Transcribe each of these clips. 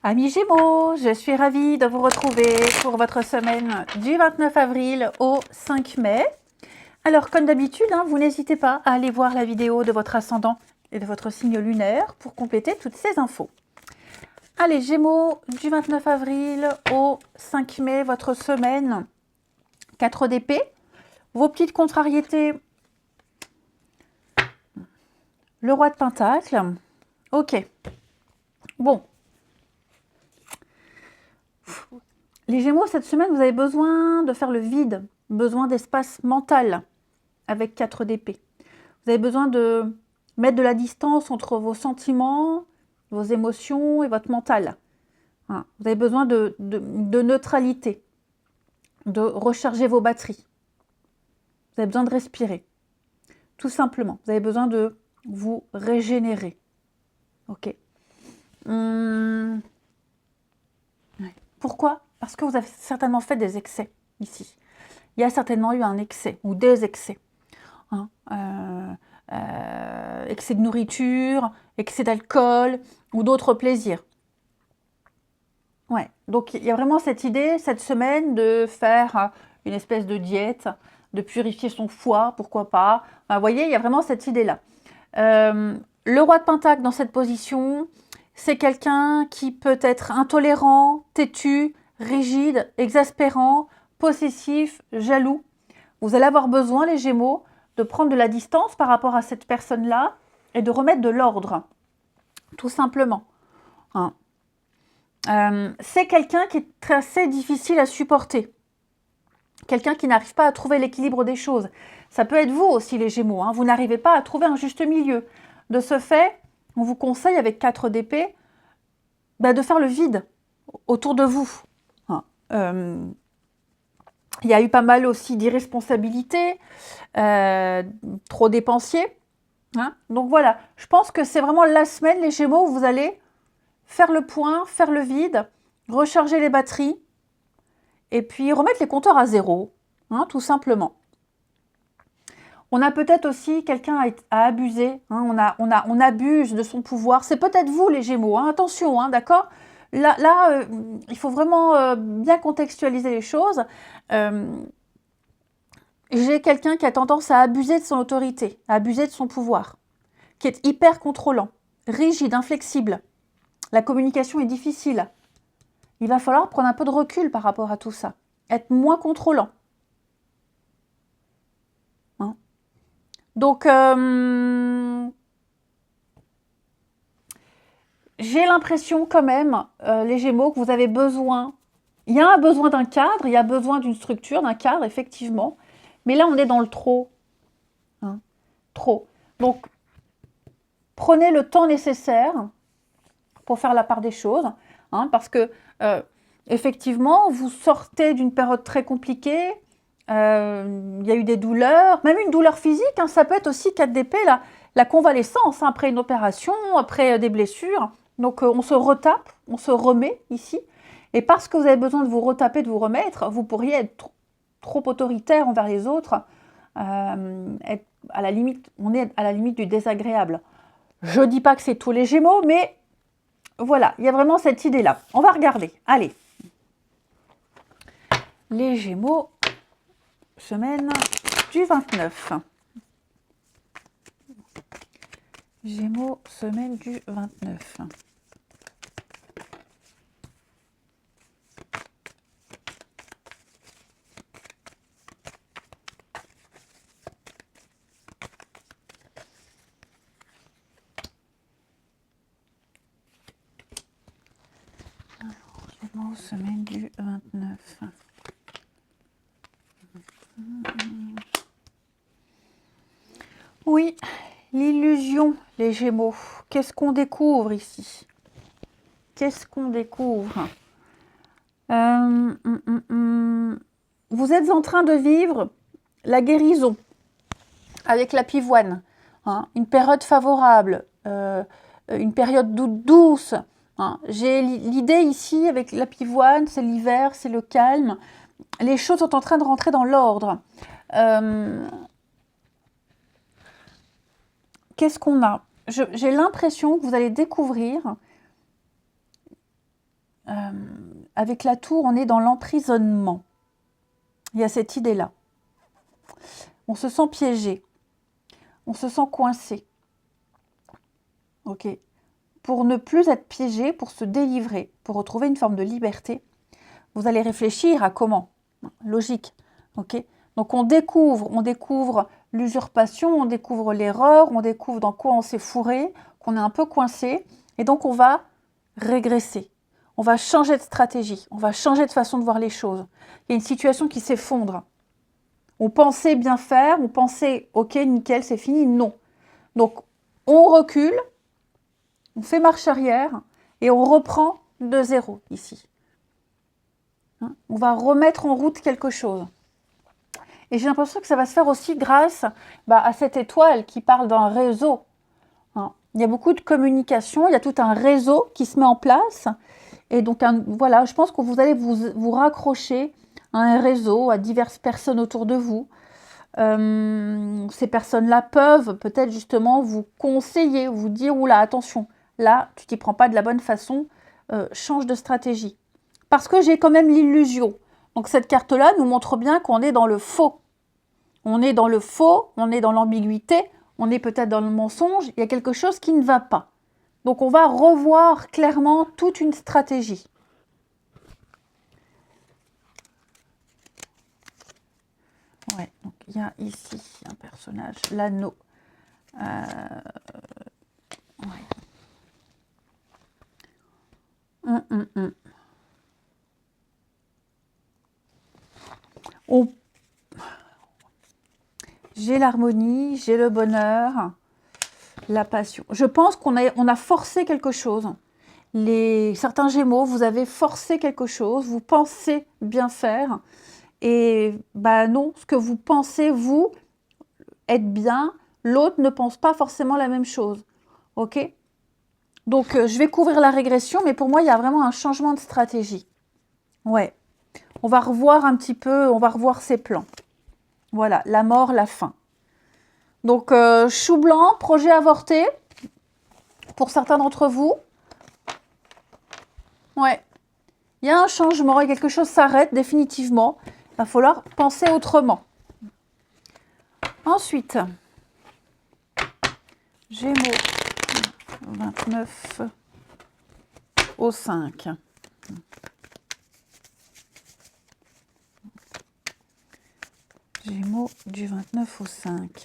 Amis Gémeaux, je suis ravie de vous retrouver pour votre semaine du 29 avril au 5 mai. Alors, comme d'habitude, vous n'hésitez pas à aller voir la vidéo de votre ascendant et de votre signe lunaire pour compléter toutes ces infos. Allez, Gémeaux, du 29 avril au 5 mai, votre semaine, 4 d'épée. Vos petites contrariétés, le roi de Pentacle. Ok, bon. Les Gémeaux, cette semaine, vous avez besoin de faire le vide, besoin d'espace mental avec 4 d'épée. Vous avez besoin de mettre de la distance entre vos sentiments, vos émotions et votre mental. Vous avez besoin de neutralité, de recharger vos batteries. Vous avez besoin de respirer, tout simplement. Vous avez besoin de vous régénérer. Ok. Pourquoi ? Parce que vous avez certainement fait des excès ici. Il y a certainement eu un excès ou des excès. Excès de nourriture, excès d'alcool ou d'autres plaisirs. Ouais, donc il y a vraiment cette idée, cette semaine, de faire une espèce de diète, de purifier son foie, pourquoi pas. Vous voyez, il y a vraiment cette idée-là. Le roi de Pentacle dans cette position, c'est quelqu'un qui peut être intolérant, têtu, rigide, exaspérant, possessif, jaloux. Vous allez avoir besoin, les Gémeaux, de prendre de la distance par rapport à cette personne-là et de remettre de l'ordre, tout simplement. C'est quelqu'un qui est assez difficile à supporter. Quelqu'un qui n'arrive pas à trouver l'équilibre des choses. Ça peut être vous aussi, les Gémeaux. Vous n'arrivez pas à trouver un juste milieu. De ce fait, on vous conseille, avec 4 d'épée, de faire le vide autour de vous. Il y a eu pas mal aussi d'irresponsabilité, trop dépensier. Donc voilà, je pense que c'est vraiment la semaine, les Gémeaux, où vous allez faire le point, faire le vide, recharger les batteries, et puis remettre les compteurs à zéro, tout simplement. On a peut-être aussi quelqu'un à abuser, on abuse de son pouvoir. C'est peut-être vous, les Gémeaux, attention, d'accord ? Là, il faut vraiment bien contextualiser les choses. J'ai quelqu'un qui a tendance à abuser de son autorité, à abuser de son pouvoir, qui est hyper contrôlant, rigide, inflexible. La communication est difficile. Il va falloir prendre un peu de recul par rapport à tout ça, être moins contrôlant. Donc, j'ai l'impression quand même, les Gémeaux, que vous avez besoin, il y a un besoin d'un cadre, il y a besoin d'une structure, d'un cadre, effectivement, mais là, on est dans le trop. Trop. Donc, prenez le temps nécessaire pour faire la part des choses, parce que, effectivement, vous sortez d'une période très compliquée, il y a eu des douleurs, même une douleur physique, ça peut être aussi 4 d'épée, la convalescence, après une opération, après des blessures. Donc on se retape, on se remet ici. Et parce que vous avez besoin de vous retaper, de vous remettre, vous pourriez être trop autoritaire envers les autres, être à la limite, on est à la limite du désagréable. Je ne dis pas que c'est tous les Gémeaux, mais voilà, il y a vraiment cette idée-là. On va regarder. Allez. Les Gémeaux, semaine du 29. Gémeaux, semaine du 29. Gémeaux, semaine du 29. Oui, l'illusion, les Gémeaux. Qu'est-ce qu'on découvre ici? Qu'est-ce qu'on découvre? Vous êtes en train de vivre la guérison avec la pivoine. Une période favorable, une période douce. J'ai l'idée ici avec la pivoine, c'est l'hiver, c'est le calme. Les choses sont en train de rentrer dans l'ordre. Qu'est-ce qu'on a? J'ai l'impression que vous allez découvrir avec la tour, on est dans l'emprisonnement. Il y a cette idée-là. On se sent piégé. On se sent coincé. Ok. Pour ne plus être piégé, pour se délivrer, pour retrouver une forme de liberté, vous allez réfléchir à comment. Logique. Ok. Donc on découvre l'usurpation, on découvre l'erreur, on découvre dans quoi on s'est fourré, qu'on est un peu coincé, et donc on va régresser. On va changer de stratégie, on va changer de façon de voir les choses. Il y a une situation qui s'effondre. On pensait bien faire, on pensait, ok, nickel, c'est fini, non. Donc, on recule, on fait marche arrière et on reprend de zéro ici. Hein, on va remettre en route quelque chose. Et j'ai l'impression que ça va se faire aussi grâce à cette étoile qui parle d'un réseau. Hein, il y a beaucoup de communication, il y a tout un réseau qui se met en place. Et donc, voilà, je pense que vous allez vous raccrocher à un réseau, à diverses personnes autour de vous. Ces personnes-là peuvent peut-être justement vous conseiller, vous dire « Oula, attention, là, tu t'y prends pas de la bonne façon, change de stratégie. » Parce que j'ai quand même l'illusion. Donc, cette carte-là nous montre bien qu'on est dans le faux. On est dans le faux, on est dans l'ambiguïté, on est peut-être dans le mensonge, il y a quelque chose qui ne va pas. Donc, on va revoir clairement toute une stratégie. Ouais, donc il y a ici un personnage, l'anneau. Ouais. J'ai l'harmonie, j'ai le bonheur, la passion. Je pense qu'on a forcé quelque chose. Certains Gémeaux, vous avez forcé quelque chose, vous pensez bien faire. Et non, ce que vous pensez, vous, être bien, l'autre ne pense pas forcément la même chose. Ok? Donc, je vais couvrir la régression, mais pour moi, il y a vraiment un changement de stratégie. Ouais. On va revoir un petit peu, on va revoir ses plans. Voilà, la mort, la fin. Donc, chou blanc, projet avorté, pour certains d'entre vous. Ouais. Il y a un changement et quelque chose s'arrête définitivement. Il va falloir penser autrement. Ensuite, Gémeaux, 29 au 5. Gémeaux du 29 au 5.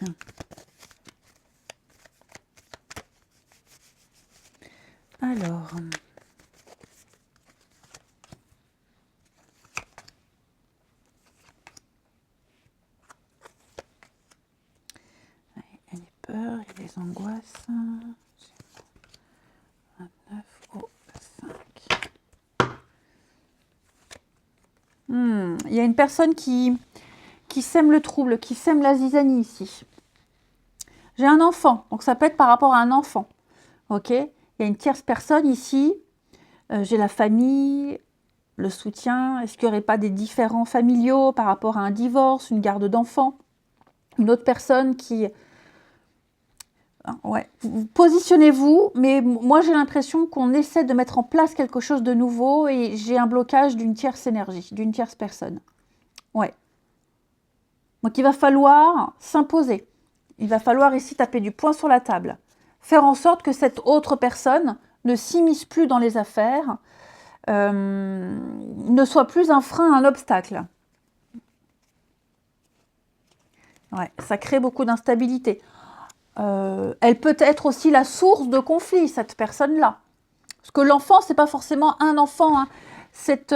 Alors, il y a les peurs, il y a les angoisses. 29 au 5. Il y a une personne qui sème le trouble, qui sème la zizanie ici. J'ai un enfant, donc ça peut être par rapport à un enfant. Ok? Il y a une tierce personne ici. J'ai la famille, le soutien. Est-ce qu'il n'y aurait pas des différends familiaux par rapport à un divorce, une garde d'enfants? Une autre personne qui... Ouais. Positionnez-vous, mais moi j'ai l'impression qu'on essaie de mettre en place quelque chose de nouveau et j'ai un blocage d'une tierce énergie, d'une tierce personne. Ouais. Donc il va falloir s'imposer. Il va falloir ici taper du poing sur la table. Faire en sorte que cette autre personne ne s'immisce plus dans les affaires, ne soit plus un frein, un obstacle. Ouais, ça crée beaucoup d'instabilité. Elle peut être aussi la source de conflit, cette personne-là. Parce que l'enfant, ce n'est pas forcément un enfant. Hein. C'est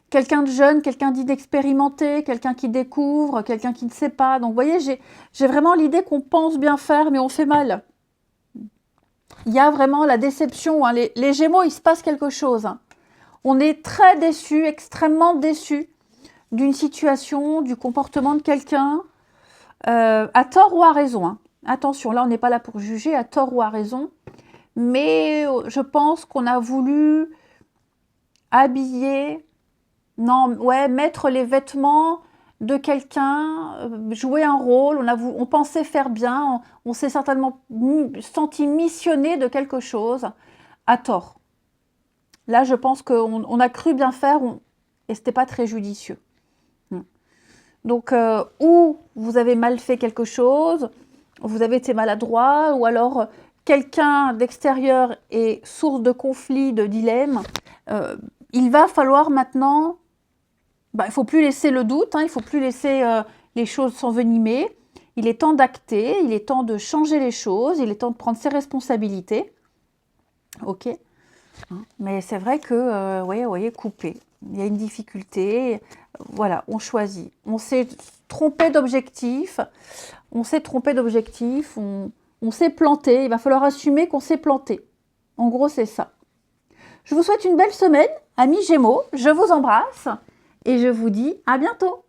quelqu'un de jeune, quelqu'un d'inexpérimenté, quelqu'un qui découvre, quelqu'un qui ne sait pas. Donc, vous voyez, j'ai vraiment l'idée qu'on pense bien faire, mais on fait mal. Il y a vraiment la déception. Hein. Les Gémeaux, il se passe quelque chose. Hein. On est très déçus, extrêmement déçus d'une situation, du comportement de quelqu'un, à tort ou à raison. Hein. Attention, là, on n'est pas là pour juger, à tort ou à raison. Mais je pense qu'on a voulu habiller, mettre les vêtements de quelqu'un, jouer un rôle. On pensait faire bien, on s'est certainement senti missionné de quelque chose, à tort. Là, je pense qu'on a cru bien faire et ce n'était pas très judicieux. Donc, ou vous avez mal fait quelque chose, vous avez été maladroit, ou alors quelqu'un d'extérieur est source de conflit, de dilemme. Il va falloir maintenant, il ne faut plus laisser le doute, il ne faut plus laisser les choses s'envenimer. Il est temps d'acter, il est temps de changer les choses, il est temps de prendre ses responsabilités. Ok. Mais c'est vrai que, vous voyez, couper. Il y a une difficulté. Voilà, on choisit. On s'est trompé d'objectif. On s'est trompé d'objectif. On s'est planté. Il va falloir assumer qu'on s'est planté. En gros, c'est ça. Je vous souhaite une belle semaine, amis Gémeaux. Je vous embrasse et je vous dis à bientôt.